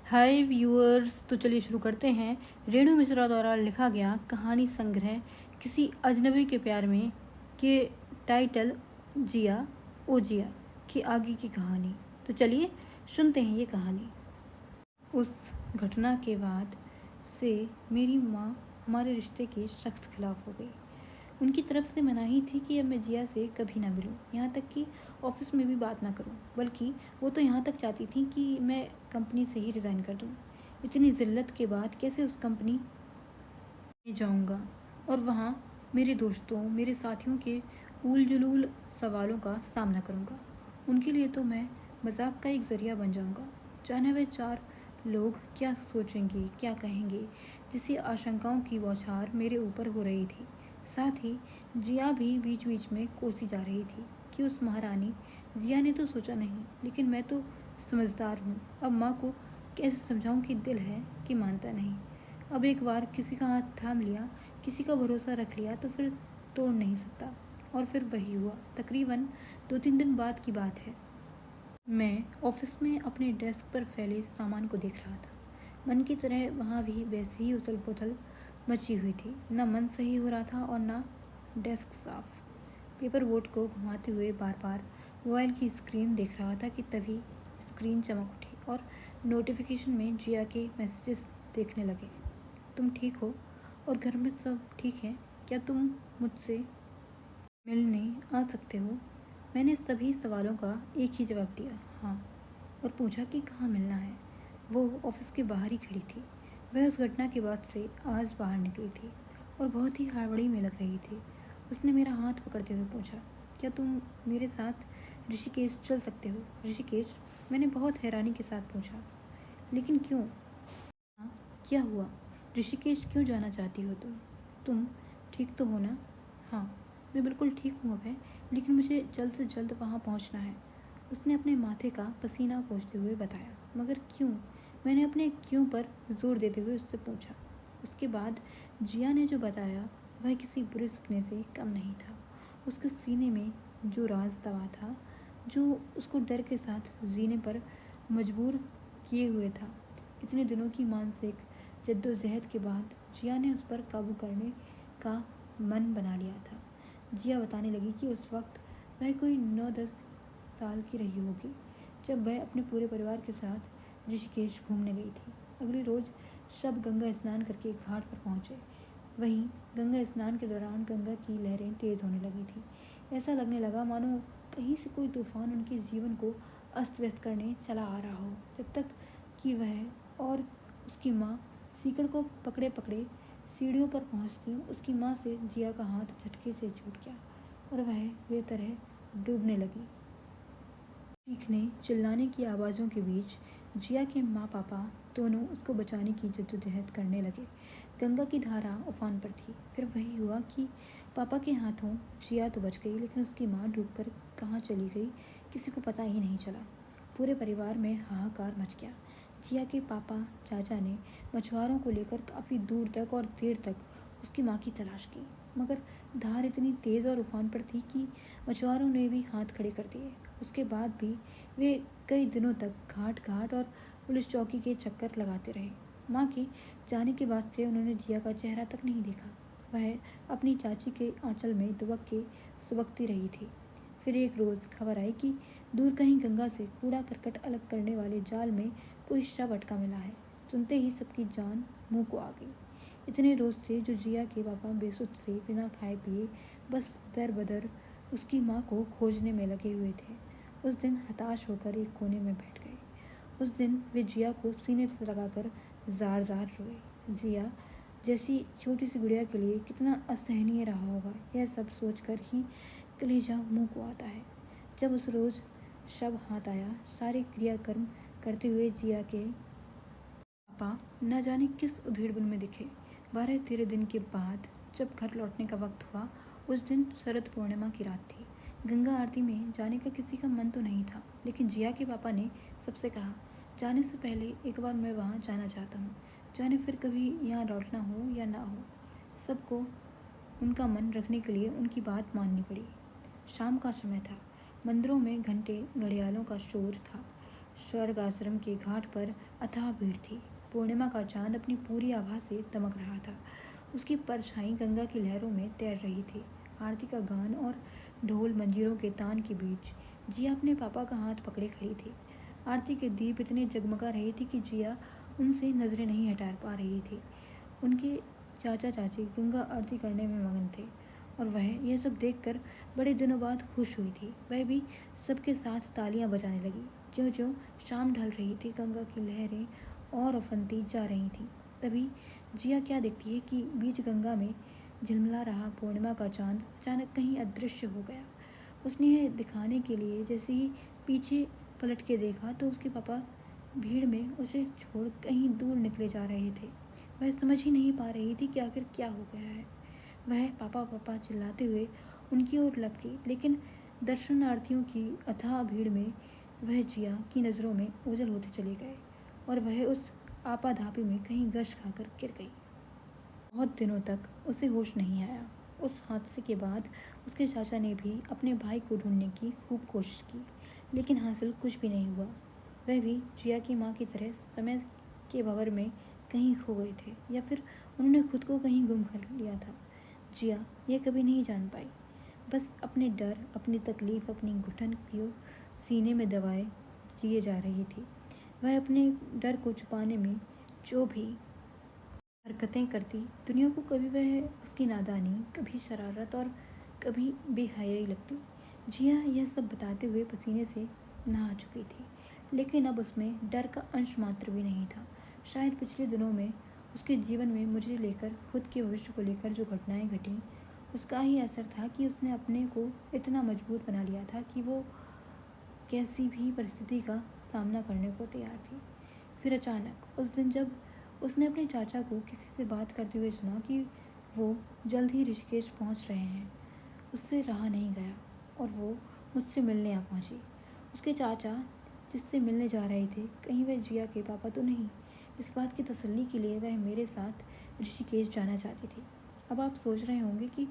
हाय viewers, तो चलिए शुरू करते हैं। रेणु मिश्रा द्वारा लिखा गया कहानी संग्रह किसी अजनबी के प्यार में के टाइटल जिया ओ जिया की आगे की कहानी। तो चलिए सुनते हैं ये कहानी। उस घटना के बाद से मेरी माँ हमारे रिश्ते के सख्त खिलाफ हो गई। उनकी तरफ से मनाही थी कि अब मैं जिया से कभी ना मिलूं, यहाँ तक कि ऑफिस में भी बात ना करूं। बल्कि वो तो यहाँ तक चाहती थी कि मैं कंपनी से ही रिज़ाइन कर दूं। इतनी ज़िल्लत के बाद कैसे उस कंपनी में जाऊंगा और वहाँ मेरे दोस्तों, मेरे साथियों के ऊल जुलूल सवालों का सामना करूंगा। उनके लिए तो मैं मजाक का एक ज़रिया बन जाऊंगा। जाने वे चार लोग क्या सोचेंगे, क्या कहेंगे, जिसकी आशंकाओं की बौछार मेरे ऊपर हो रही थी। साथ ही जिया भी बीच बीच में कोसी जा रही थी कि उस महारानी जिया ने तो सोचा नहीं, लेकिन मैं तो समझदार हूँ। अब माँ को कैसे समझाऊँ कि दिल है कि मानता नहीं। अब एक बार किसी का हाथ थाम लिया, किसी का भरोसा रख लिया तो फिर तोड़ नहीं सकता। और फिर वही हुआ। तकरीबन 2-3 दिन बाद की बात है। मैं ऑफिस में अपने डेस्क पर फैले सामान को देख रहा था। मन की तरह वहाँ भी वैसी ही उथल पुथल मची हुई थी। न मन सही हो रहा था और न डेस्क साफ। पेपर बोर्ड को घुमाते हुए बार बार मोबाइल की स्क्रीन देख रहा था कि तभी स्क्रीन चमक उठी और नोटिफिकेशन में जिया के मैसेजेस देखने लगे। तुम ठीक हो और घर में सब ठीक है? क्या तुम मुझसे मिलने आ सकते हो? मैंने सभी सवालों का एक ही जवाब दिया, हाँ, और पूछा कि कहाँ मिलना है। वो ऑफिस के बाहर ही खड़ी थी। वह उस घटना के बाद से आज बाहर निकली थी और बहुत ही हड़बड़ी में लग रही थी। उसने मेरा हाथ पकड़ते हुए पूछा, क्या तुम मेरे साथ ऋषिकेश चल सकते हो? ऋषिकेश? मैंने बहुत हैरानी के साथ पूछा, लेकिन क्यों? हाँ, क्या हुआ? ऋषिकेश क्यों जाना चाहती हो तुम? तुम ठीक तो हो ना? हाँ, मैं बिल्कुल ठीक हूँ अभय, लेकिन मुझे जल्द से जल्द वहाँ पहुँचना है। उसने अपने माथे का पसीना पोंछते हुए बताया। मगर क्यों? मैंने अपने क्यों पर जोर देते हुए उससे पूछा। उसके बाद जिया ने जो बताया वह किसी बुरे सपने से कम नहीं था। उसके सीने में जो राज दबा था, जो उसको डर के साथ जीने पर मजबूर किए हुए था। इतने दिनों की मानसिक जद्दोजहद के बाद जिया ने उस पर काबू करने का मन बना लिया था। जिया बताने लगी कि उस वक्त वह कोई 9-10 साल की रही होगी जब वह अपने पूरे परिवार के साथ ऋषिकेश घूमने गई थी। अगले रोज सब गंगा स्नान करके घाट पर पहुंचे। वहीं गंगा स्नान के दौरान गंगा की लहरें तेज होने लगी थी। ऐसा लगने लगा मानो कहीं से कोई तूफान उनके जीवन को अस्त व्यस्त करने चला आ रहा हो। जब तक कि वह और उसकी माँ सीकड़ को पकड़े पकड़े सीढ़ियों पर पहुंचती, उसकी माँ से जिया का हाथ झटके से छूट गया और वह बेतरह डूबने लगी। चीखने चिल्लाने की आवाज़ों के बीच जिया के माँ पापा दोनों उसको बचाने की जद्दोजहद करने लगे। गंगा की धारा उफान पर थी। फिर वही हुआ कि पापा के हाथों जिया तो बच गई, लेकिन उसकी माँ डूबकर कहाँ चली गई किसी को पता ही नहीं चला। पूरे परिवार में हाहाकार मच गया। जिया के पापा चाचा ने मछुआरों को लेकर काफ़ी दूर तक और देर तक उसकी माँ की तलाश की, मगर धार इतनी तेज़ और उफान पर थी कि मछुआरों ने भी हाथ खड़े कर दिए। उसके बाद भी वे कई दिनों तक घाट घाट और पुलिस चौकी के चक्कर लगाते रहे। माँ के जाने के बाद से उन्होंने जिया का चेहरा तक नहीं देखा। वह अपनी चाची के आंचल में दुबक के सुबकती रही थी। फिर एक रोज़ खबर आई कि दूर कहीं गंगा से कूड़ा करकट अलग करने वाले जाल में कोई शव अटका मिला है। सुनते ही सबकी जान मुंह को आ गई। इतने रोज़ से जो जिया के पापा बेसुध से बिना खाए पिए बस दर बदर उसकी माँ को खोजने में लगे हुए थे, उस दिन हताश होकर एक कोने में बैठ गए। उस दिन वे जिया को सीने से लगाकर जार जार रोए। जिया जैसी छोटी सी गुड़िया के लिए कितना असहनीय रहा होगा, यह सब सोचकर ही कलेजा मुंह को आता है। जब उस रोज़ शव हाथ आया, सारे क्रियाकर्म करते हुए जिया के पापा न जाने किस उधेड़बुन में दिखे। 12-13 दिन के बाद जब घर लौटने का वक्त हुआ, उस दिन शरद पूर्णिमा की रात थी। गंगा आरती में जाने का किसी का मन तो नहीं था, लेकिन जिया के पापा ने सबसे कहा, जाने से पहले एक बार मैं वहाँ जाना चाहता हूँ। जाने फिर कभी यहाँ लौटना हो या ना हो, सबको उनका मन रखने के लिए उनकी बात माननी पड़ी। शाम का समय था। मंदिरों में घंटे घड़ियालों का शोर था। स्वर्ग आश्रम के घाट पर अथाह भीड़ थी। पूर्णिमा का चांद अपनी पूरी आभा से दमक रहा था। उसकी परछाई गंगा की लहरों में तैर रही थी। आरती का गान और ढोल मंजीरों के तान के बीच जिया अपने पापा का हाथ पकड़े खड़ी थी। आरती के दीप इतने जगमगा रहे थे कि जिया उनसे नजरें नहीं हटा पा रही थी। उनके चाचा चाची गंगा आरती करने में मगन थे और वह यह सब देखकर बड़े दिनों बाद खुश हुई थी। वह भी सबके साथ तालियां बजाने लगी। ज्यों ज्यों शाम ढल रही थी, गंगा की लहरें और उफनती जा रही थीं। तभी जिया क्या देखती है कि बीच गंगा में झिलमिला रहा पूर्णिमा का चांद अचानक कहीं अदृश्य हो गया। उसने यह दिखाने के लिए जैसे ही पीछे पलट के देखा तो उसके पापा भीड़ में उसे छोड़ कहीं दूर निकले जा रहे थे। वह समझ ही नहीं पा रही थी कि आखिर क्या हो गया है। वह पापा पापा चिल्लाते हुए उनकी ओर लपकी, लेकिन दर्शनार्थियों की अथाह भीड़ में वह जिया की नज़रों में ओझल होते चले गए और वह उस आपाधापी में कहीं गश खाकर गिर गई। बहुत दिनों तक उसे होश नहीं आया। उस हादसे के बाद उसके चाचा ने भी अपने भाई को ढूंढने की खूब कोशिश की, लेकिन हासिल कुछ भी नहीं हुआ। वह भी जिया की माँ की तरह समय के भंवर में कहीं खो गए थे या फिर उन्होंने खुद को कहीं गुम कर लिया था। जिया यह कभी नहीं जान पाई। बस अपने डर, अपनी तकलीफ़, अपनी घुटन को सीने में दबाए जिए जा रही थी। वह अपने डर को छुपाने में जो भी हरकतें करती, दुनिया को कभी वह उसकी नादानी, कभी शरारत और कभी बेहयाई लगती। जिया यह सब बताते हुए पसीने से नहा चुकी थी, लेकिन अब उसमें डर का अंश मात्र भी नहीं था। शायद पिछले दिनों में उसके जीवन में मुझे लेकर, खुद के भविष्य को लेकर जो घटनाएं घटीं, उसका ही असर था कि उसने अपने को इतना मजबूत बना लिया था कि वो कैसी भी परिस्थिति का सामना करने को तैयार थी। फिर अचानक उस दिन जब उसने अपने चाचा को किसी से बात करते हुए सुना कि वो जल्द ही ऋषिकेश पहुंच रहे हैं, उससे रहा नहीं गया और वो मुझसे मिलने आ पहुंची। उसके चाचा जिससे मिलने जा रहे थे, कहीं वह जिया के पापा तो नहीं। इस बात की तसल्ली के लिए वह मेरे साथ ऋषिकेश जाना चाहती थी। अब आप सोच रहे होंगे कि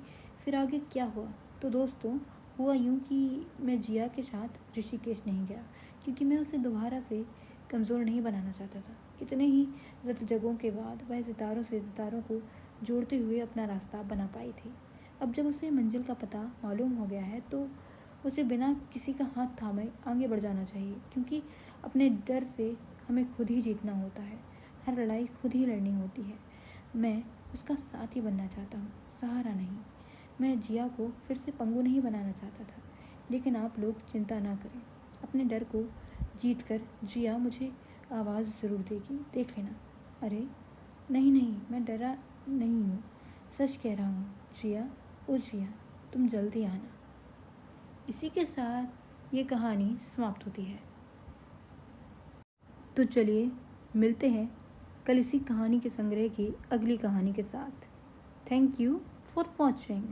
फिर आगे क्या हुआ। तो दोस्तों, हुआ यूँ कि मैं जिया के साथ ऋषिकेश नहीं गया, क्योंकि मैं उसे दोबारा से कमज़ोर नहीं बनाना चाहता था। कितने ही रत जगहों के बाद वह सितारों से सितारों को जोड़ते हुए अपना रास्ता बना पाई थी। अब जब उसे मंजिल का पता मालूम हो गया है तो उसे बिना किसी का हाथ थामे आगे बढ़ जाना चाहिए, क्योंकि अपने डर से हमें खुद ही जीतना होता है। हर लड़ाई खुद ही लड़नी होती है। मैं उसका साथी बनना चाहता हूँ, सहारा नहीं। मैं जिया को फिर से पंगु नहीं बनाना चाहता था। लेकिन आप लोग चिंता ना करें, अपने डर को जीत कर जिया मुझे आवाज़ ज़रूर देगी, देख लेना। अरे नहीं नहीं, मैं डरा नहीं हूँ, सच कह रहा हूँ जिया। ओ जिया, तुम जल्दी आना। इसी के साथ ये कहानी समाप्त होती है। तो चलिए मिलते हैं कल इसी कहानी के संग्रह की अगली कहानी के साथ। Thank you for watching.